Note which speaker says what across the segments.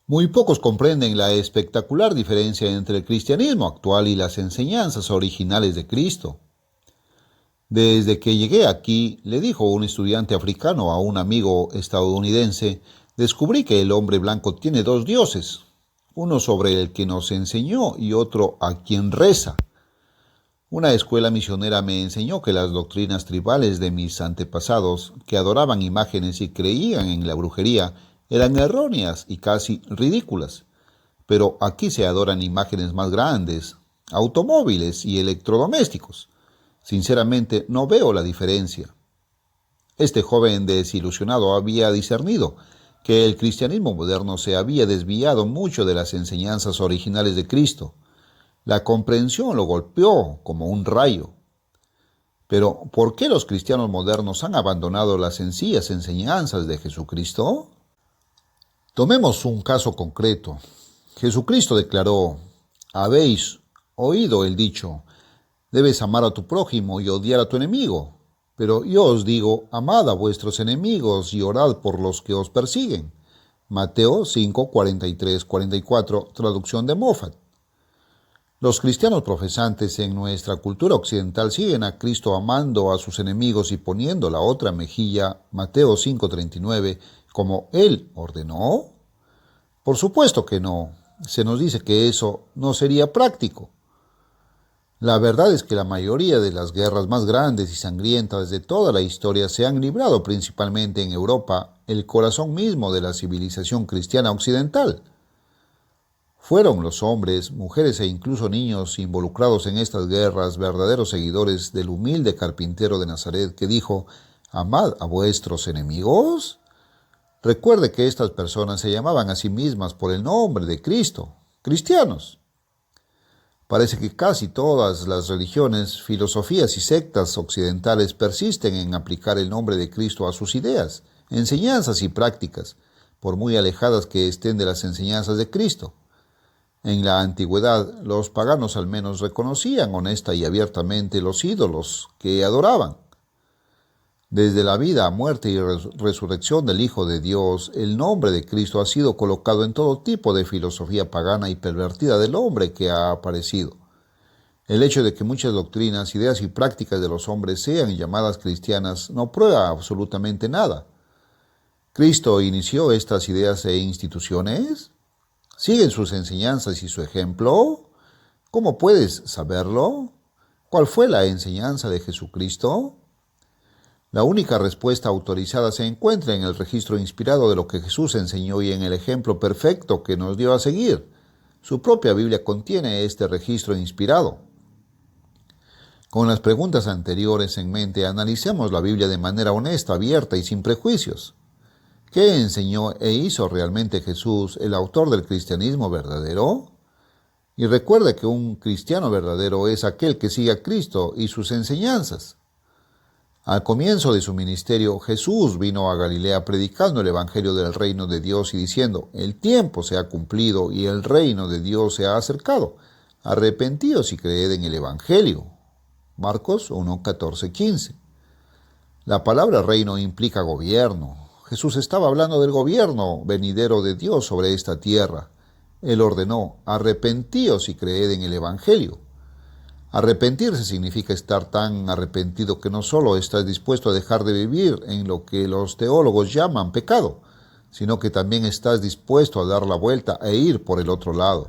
Speaker 1: Muy pocos comprenden la espectacular diferencia entre el cristianismo actual y las enseñanzas originales de Cristo. Desde que llegué aquí, le dijo un estudiante africano a un amigo estadounidense, descubrí que el hombre blanco tiene dos dioses, uno sobre el que nos enseñó y otro a quien reza. Una escuela misionera me enseñó que las doctrinas tribales de mis antepasados, que adoraban imágenes y creían en la brujería, eran erróneas y casi ridículas. Pero aquí se adoran imágenes más grandes, automóviles y electrodomésticos. Sinceramente, no veo la diferencia. Este joven desilusionado había discernido que el cristianismo moderno se había desviado mucho de las enseñanzas originales de Cristo. La comprensión lo golpeó como un rayo. Pero, ¿por qué los cristianos modernos han abandonado las sencillas enseñanzas de Jesucristo? Tomemos un caso concreto. Jesucristo declaró: habéis oído el dicho, debes amar a tu prójimo y odiar a tu enemigo. Pero yo os digo, amad a vuestros enemigos y orad por los que os persiguen. Mateo 5, 43, 44, traducción de Moffat. Los cristianos profesantes en nuestra cultura occidental siguen a Cristo amando a sus enemigos y poniendo la otra mejilla, Mateo 5:39, como Él ordenó. Por supuesto que no. Se nos dice que eso no sería práctico. La verdad es que la mayoría de las guerras más grandes y sangrientas de toda la historia se han librado principalmente en Europa, el corazón mismo de la civilización cristiana occidental. Fueron los hombres, mujeres e incluso niños involucrados en estas guerras verdaderos seguidores del humilde carpintero de Nazaret que dijo: «Amad a vuestros enemigos». Recuerde que estas personas se llamaban a sí mismas por el nombre de Cristo, cristianos. Parece que casi todas las religiones, filosofías y sectas occidentales persisten en aplicar el nombre de Cristo a sus ideas, enseñanzas y prácticas, por muy alejadas que estén de las enseñanzas de Cristo. En la antigüedad, los paganos al menos reconocían honesta y abiertamente los ídolos que adoraban. Desde la vida, muerte y resurrección del Hijo de Dios, el nombre de Cristo ha sido colocado en todo tipo de filosofía pagana y pervertida del hombre que ha aparecido. El hecho de que muchas doctrinas, ideas y prácticas de los hombres sean llamadas cristianas no prueba absolutamente nada. ¿Cristo inició estas ideas e instituciones? ¿Siguen sus enseñanzas y su ejemplo? ¿Cómo puedes saberlo? ¿Cuál fue la enseñanza de Jesucristo? La única respuesta autorizada se encuentra en el registro inspirado de lo que Jesús enseñó y en el ejemplo perfecto que nos dio a seguir. Su propia Biblia contiene este registro inspirado. Con las preguntas anteriores en mente, analicemos la Biblia de manera honesta, abierta y sin prejuicios. ¿Qué enseñó e hizo realmente Jesús, el autor del cristianismo verdadero? Y recuerde que un cristiano verdadero es aquel que sigue a Cristo y sus enseñanzas. Al comienzo de su ministerio, Jesús vino a Galilea predicando el evangelio del reino de Dios y diciendo: el tiempo se ha cumplido y el reino de Dios se ha acercado. Arrepentíos y creed en el evangelio. Marcos 1, 14, 15. La palabra reino implica gobierno. Jesús estaba hablando del gobierno venidero de Dios sobre esta tierra. Él ordenó: arrepentíos y creed en el evangelio. Arrepentirse significa estar tan arrepentido que no solo estás dispuesto a dejar de vivir en lo que los teólogos llaman pecado, sino que también estás dispuesto a dar la vuelta e ir por el otro lado.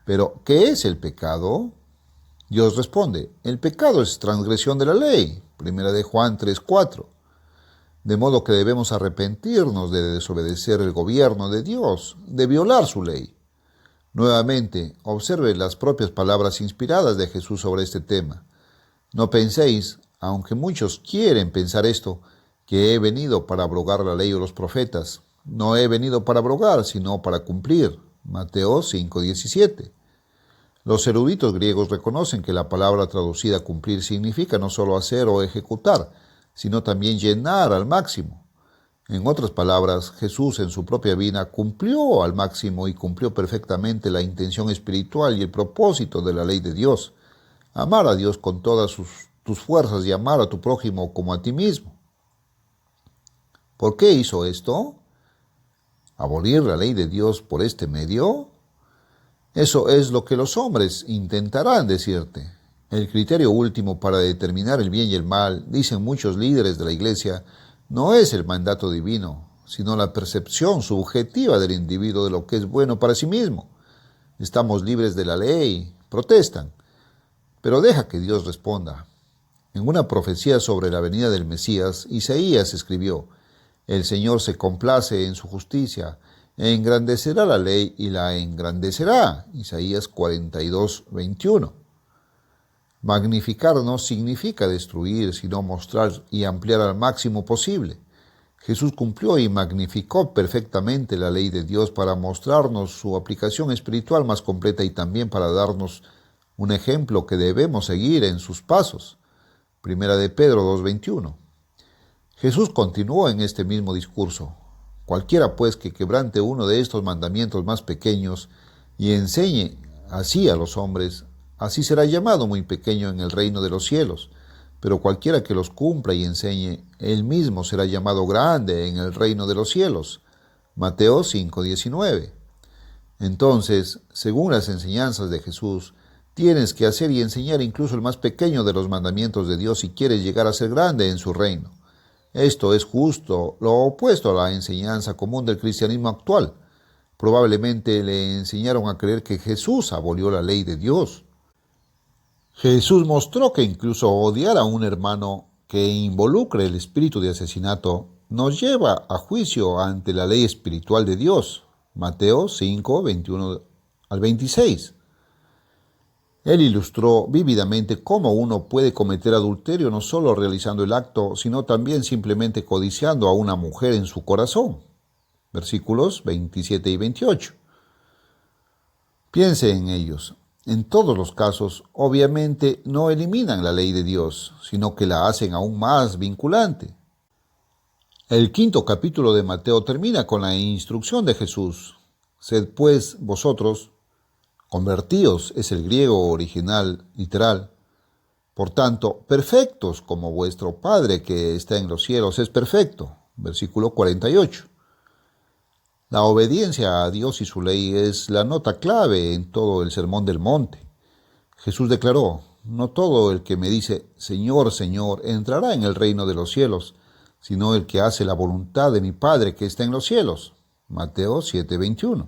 Speaker 1: Pero, ¿qué es el pecado? Dios responde: el pecado es transgresión de la ley, 1 de Juan 3:4. De modo que debemos arrepentirnos de desobedecer el gobierno de Dios, de violar su ley. Nuevamente, observe las propias palabras inspiradas de Jesús sobre este tema. No penséis, aunque muchos quieren pensar esto, que he venido para abrogar la ley o los profetas. No he venido para abrogar, sino para cumplir. Mateo 5:17. Los eruditos griegos reconocen que la palabra traducida cumplir significa no solo hacer o ejecutar, sino también llenar al máximo. En otras palabras, Jesús en su propia vida cumplió al máximo y cumplió perfectamente la intención espiritual y el propósito de la ley de Dios: amar a Dios con todas tus fuerzas y amar a tu prójimo como a ti mismo. ¿Por qué hizo esto? ¿Abolir la ley de Dios por este medio? Eso es lo que los hombres intentarán decirte. El criterio último para determinar el bien y el mal, dicen muchos líderes de la Iglesia, no es el mandato divino, sino la percepción subjetiva del individuo de lo que es bueno para sí mismo. Estamos libres de la ley, protestan, pero deja que Dios responda. En una profecía sobre la venida del Mesías, Isaías escribió: el Señor se complace en su justicia, engrandecerá la ley y la engrandecerá. Isaías 42, 21. Magnificar no significa destruir, sino mostrar y ampliar al máximo posible. Jesús cumplió y magnificó perfectamente la ley de Dios para mostrarnos su aplicación espiritual más completa y también para darnos un ejemplo que debemos seguir en sus pasos. Primera de Pedro 2:21. Jesús continuó en este mismo discurso: cualquiera pues que quebrante uno de estos mandamientos más pequeños y enseñe así a los hombres, así será llamado muy pequeño en el reino de los cielos. Pero cualquiera que los cumpla y enseñe, él mismo será llamado grande en el reino de los cielos. Mateo 5:19. Entonces, según las enseñanzas de Jesús, tienes que hacer y enseñar incluso el más pequeño de los mandamientos de Dios si quieres llegar a ser grande en su reino. Esto es justo lo opuesto a la enseñanza común del cristianismo actual. Probablemente le enseñaron a creer que Jesús abolió la ley de Dios. Jesús mostró que incluso odiar a un hermano que involucre el espíritu de asesinato nos lleva a juicio ante la ley espiritual de Dios. Mateo 5, 21 al 26. Él ilustró vívidamente cómo uno puede cometer adulterio no solo realizando el acto, sino también simplemente codiciando a una mujer en su corazón. Versículos 27 y 28. Piense en ellos. En todos los casos, obviamente, no eliminan la ley de Dios, sino que la hacen aún más vinculante. El 5º capítulo de Mateo termina con la instrucción de Jesús: sed pues vosotros, convertíos es el griego original literal, por tanto, perfectos como vuestro Padre que está en los cielos es perfecto. Versículo 48. La obediencia a Dios y su ley es la nota clave en todo el Sermón del Monte. Jesús declaró: no todo el que me dice Señor, Señor, entrará en el reino de los cielos, sino el que hace la voluntad de mi Padre que está en los cielos. Mateo 7:21.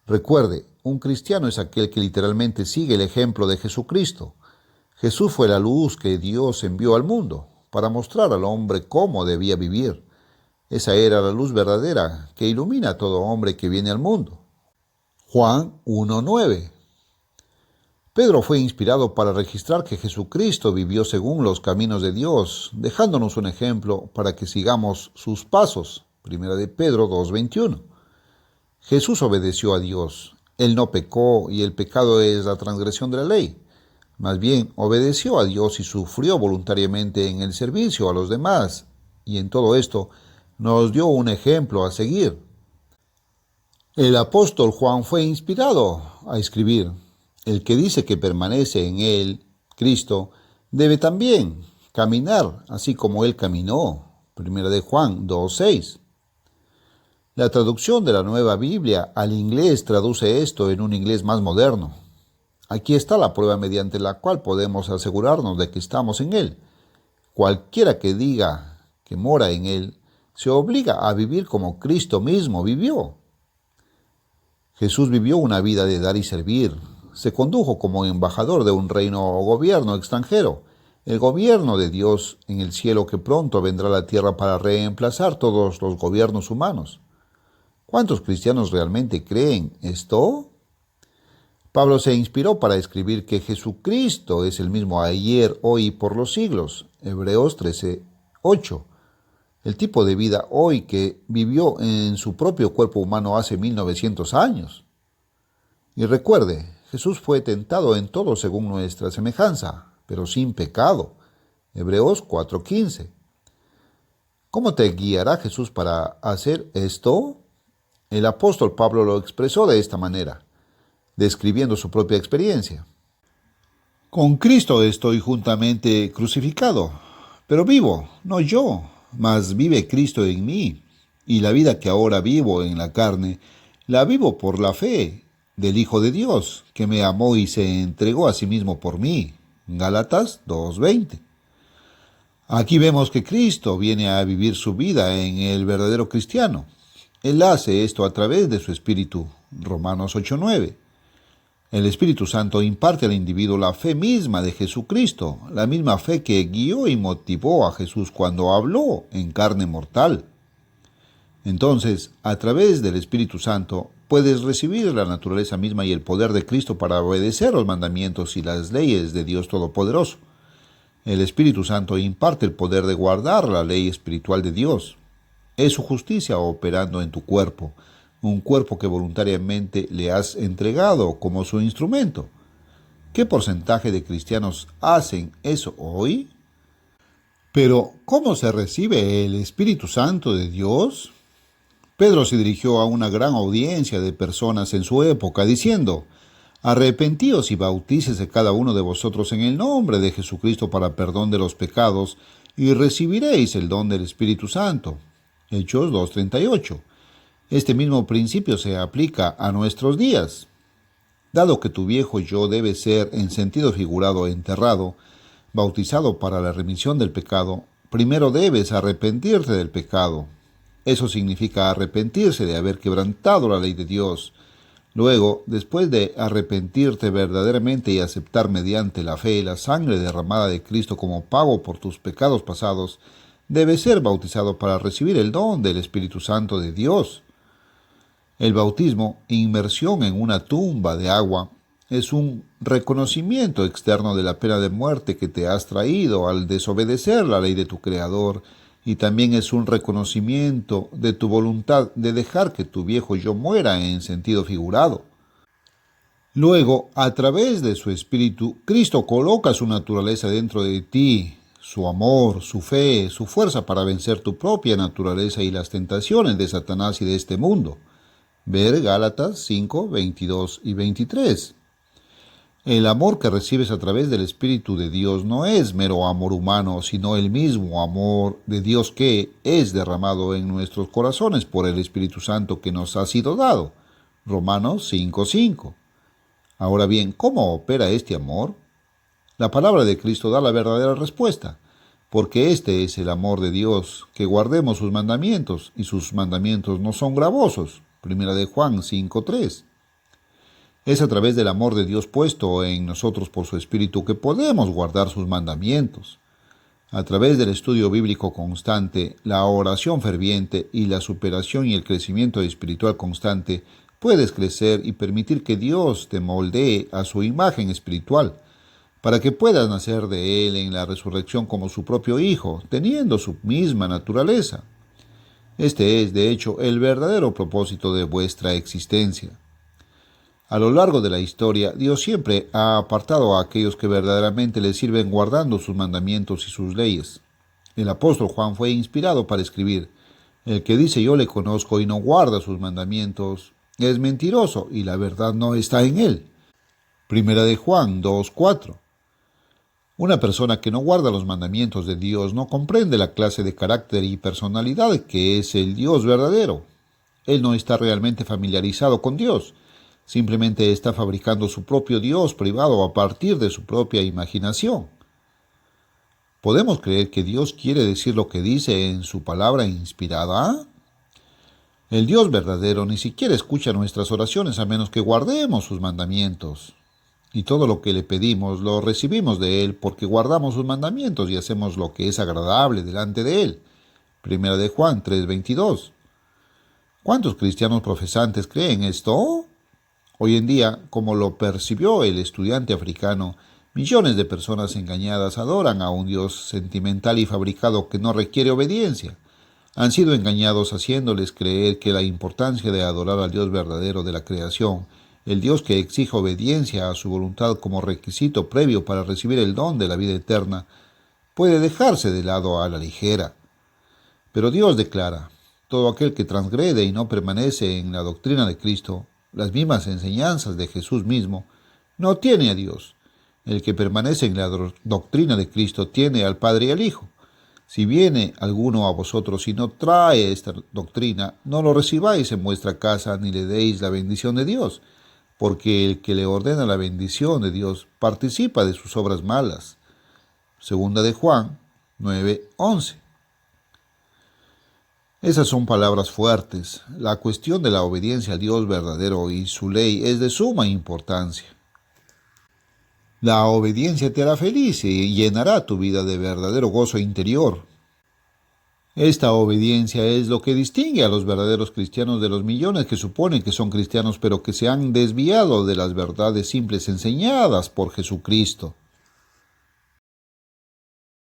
Speaker 1: Recuerde, un cristiano es aquel que literalmente sigue el ejemplo de Jesucristo. Jesús fue la luz que Dios envió al mundo para mostrar al hombre cómo debía vivir. Esa era la luz verdadera que ilumina a todo hombre que viene al mundo. Juan 1:9. Pedro fue inspirado para registrar que Jesucristo vivió según los caminos de Dios, dejándonos un ejemplo para que sigamos sus pasos. Primera de Pedro 2:21. Jesús obedeció a Dios. Él no pecó y el pecado es la transgresión de la ley. Más bien, obedeció a Dios y sufrió voluntariamente en el servicio a los demás. Y en todo esto, nos dio un ejemplo a seguir. El apóstol Juan fue inspirado a escribir: el que dice que permanece en él, Cristo, debe también caminar así como él caminó. Primera de Juan 2:6. La traducción de la Nueva Biblia al inglés traduce esto en un inglés más moderno. Aquí está la prueba mediante la cual podemos asegurarnos de que estamos en él. Cualquiera que diga que mora en él, se obliga a vivir como Cristo mismo vivió. Jesús vivió una vida de dar y servir. Se condujo como embajador de un reino o gobierno extranjero, el gobierno de Dios en el cielo que pronto vendrá a la tierra para reemplazar todos los gobiernos humanos. ¿Cuántos cristianos realmente creen esto? Pablo se inspiró para escribir que Jesucristo es el mismo ayer, hoy y por los siglos. Hebreos 13:8. El tipo de vida hoy que vivió en su propio cuerpo humano hace 1900 años. Y recuerde, Jesús fue tentado en todo según nuestra semejanza, pero sin pecado. Hebreos 4:15. ¿Cómo te guiará Jesús para hacer esto? El apóstol Pablo lo expresó de esta manera, describiendo su propia experiencia. Con Cristo estoy juntamente crucificado, pero vivo, no yo, mas vive Cristo en mí. y la vida que ahora vivo en la carne, la vivo por la fe del Hijo de Dios, que me amó y se entregó a sí mismo por mí. Gálatas 2:20. Aquí vemos que Cristo viene a vivir su vida en el verdadero cristiano. Él hace esto a través de su Espíritu. Romanos 8:9. El Espíritu Santo imparte al individuo la fe misma de Jesucristo, la misma fe que guió y motivó a Jesús cuando habló en carne mortal. Entonces, a través del Espíritu Santo, puedes recibir la naturaleza misma y el poder de Cristo para obedecer los mandamientos y las leyes de Dios Todopoderoso. El Espíritu Santo imparte el poder de guardar la ley espiritual de Dios. Es su justicia operando en tu cuerpo, un cuerpo que voluntariamente le has entregado como su instrumento. ¿Qué porcentaje de cristianos hacen eso hoy? Pero, ¿cómo se recibe el Espíritu Santo de Dios? Pedro se dirigió a una gran audiencia de personas en su época, diciendo: Arrepentíos y bautícese cada uno de vosotros en el nombre de Jesucristo para perdón de los pecados, y recibiréis el don del Espíritu Santo. Hechos 2:38. Este mismo principio se aplica a nuestros días. Dado que tu viejo yo debe ser, en sentido figurado, enterrado, bautizado para la remisión del pecado, primero debes arrepentirte del pecado. Eso significa arrepentirse de haber quebrantado la ley de Dios. Luego, después de arrepentirte verdaderamente y aceptar mediante la fe la sangre derramada de Cristo como pago por tus pecados pasados, debes ser bautizado para recibir el don del Espíritu Santo de Dios. El bautismo, inmersión en una tumba de agua, es un reconocimiento externo de la pena de muerte que te has traído al desobedecer la ley de tu Creador, y también es un reconocimiento de tu voluntad de dejar que tu viejo yo muera en sentido figurado. Luego, a través de su Espíritu, Cristo coloca su naturaleza dentro de ti, su amor, su fe, su fuerza para vencer tu propia naturaleza y las tentaciones de Satanás y de este mundo. Ver Gálatas 5, 22 y 23. El amor que recibes a través del Espíritu de Dios no es mero amor humano, sino el mismo amor de Dios que es derramado en nuestros corazones por el Espíritu Santo que nos ha sido dado. Romanos 5:5. Ahora bien, ¿cómo opera este amor? La palabra de Cristo da la verdadera respuesta, porque este es el amor de Dios, que guardemos sus mandamientos, y sus mandamientos no son gravosos. Primera de Juan 5:3. Es a través del amor de Dios puesto en nosotros por su Espíritu que podemos guardar sus mandamientos. A través del estudio bíblico constante, la oración ferviente y la superación y el crecimiento espiritual constante, puedes crecer y permitir que Dios te moldee a su imagen espiritual, para que puedas nacer de Él en la resurrección como su propio Hijo, teniendo su misma naturaleza. Este es, de hecho, el verdadero propósito de vuestra existencia. A lo largo de la historia, Dios siempre ha apartado a aquellos que verdaderamente le sirven guardando sus mandamientos y sus leyes. El apóstol Juan fue inspirado para escribir: El que dice yo le conozco y no guarda sus mandamientos es mentiroso y la verdad no está en él. Primera de Juan 2:4. Una persona que no guarda los mandamientos de Dios no comprende la clase de carácter y personalidad que es el Dios verdadero. Él no está realmente familiarizado con Dios. Simplemente está fabricando su propio Dios privado a partir de su propia imaginación. ¿Podemos creer que Dios quiere decir lo que dice en su palabra inspirada? El Dios verdadero ni siquiera escucha nuestras oraciones a menos que guardemos sus mandamientos. Y todo lo que le pedimos lo recibimos de Él porque guardamos sus mandamientos y hacemos lo que es agradable delante de Él. Primera de Juan 3:22. ¿Cuántos cristianos profesantes creen esto? Hoy en día, como lo percibió el estudiante africano, millones de personas engañadas adoran a un Dios sentimental y fabricado que no requiere obediencia. Han sido engañados haciéndoles creer que la importancia de adorar al Dios verdadero de la creación, el Dios que exige obediencia a su voluntad como requisito previo para recibir el don de la vida eterna, puede dejarse de lado a la ligera. Pero Dios declara: todo aquel que transgrede y no permanece en la doctrina de Cristo, las mismas enseñanzas de Jesús mismo, no tiene a Dios. El que permanece en la doctrina de Cristo tiene al Padre y al Hijo. Si viene alguno a vosotros y no trae esta doctrina, no lo recibáis en vuestra casa ni le deis la bendición de Dios, porque el que le ordena la bendición de Dios participa de sus obras malas. Segunda de Juan 9:11. Esas son palabras fuertes. La cuestión de la obediencia al Dios verdadero y su ley es de suma importancia. La obediencia te hará feliz y llenará tu vida de verdadero gozo interior. Esta obediencia es lo que distingue a los verdaderos cristianos de los millones que suponen que son cristianos pero que se han desviado de las verdades simples enseñadas por Jesucristo.